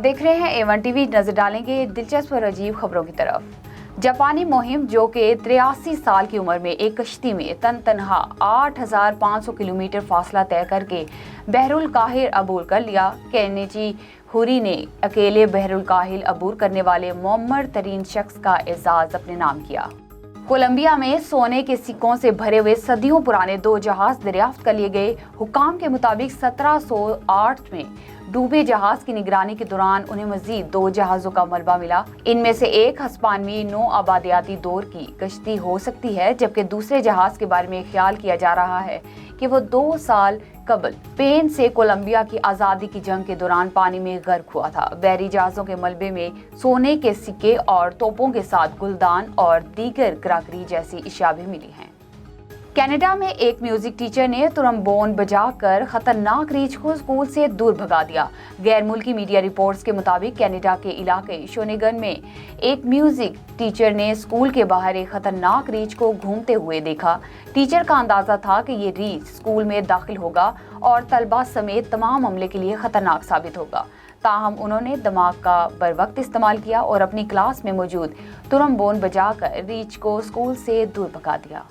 आप देख रहे हैं A1 टीवी। नजर डालेंगे दिलचस्प और अजीब खबरों की तरफ। जापानी मुहिम जो कि 83 साल की उम्र में एक कश्ती में तनहा 8,500 किलोमीटर फासला तय करके बहरुल काहिर अबूर कर लिया। केनिची हुरी ने अकेले बहरुल काहिर अबूर करने वाले मुअम्मर तरीन शख्स का एजाज अपने नाम किया। कोलंबिया में सोने के सिक्कों से भरे हुए सदियों पुराने 2 जहाज दरियाफ्त कर लिए गए। हुकाम के मुताबिक 1708 में डूबे जहाज की निगरानी के दौरान उन्हें मजीद 2 जहाजों का मलबा मिला। इनमें से एक हस्पानवी नौ आबादियाती दौर की कश्ती हो सकती है, जबकि दूसरे जहाज के बारे में ख्याल किया जा रहा है कि वो 2 साल कबल स्पेन से कोलंबिया की आज़ादी की जंग के दौरान पानी में गर्क हुआ था। बहरी जहाज़ों के मलबे में सोने के सिक्के और तोपों के साथ गुलदान और दीगर क्राकरी जैसी इशिया भी मिली हैं। कनाडा में एक म्यूजिक टीचर ने ट्रम्बोन बजाकर खतरनाक रीछ को स्कूल से दूर भगा दिया। गैर मुल्की मीडिया रिपोर्ट्स के मुताबिक कनाडा के इलाके शोनेगन में एक म्यूजिक टीचर ने स्कूल के बाहर एक खतरनाक रीछ को घूमते हुए देखा। टीचर का अंदाजा था कि ये रीछ स्कूल में दाखिल होगा और तलबा समेत तमाम अमले के लिए खतरनाक साबित होगा। ताहम उन्होंने दिमाग का बरवक्त इस्तेमाल किया और अपनी क्लास में मौजूद ट्रम्बोन बजाकर रीछ को स्कूल से दूर भगा दिया।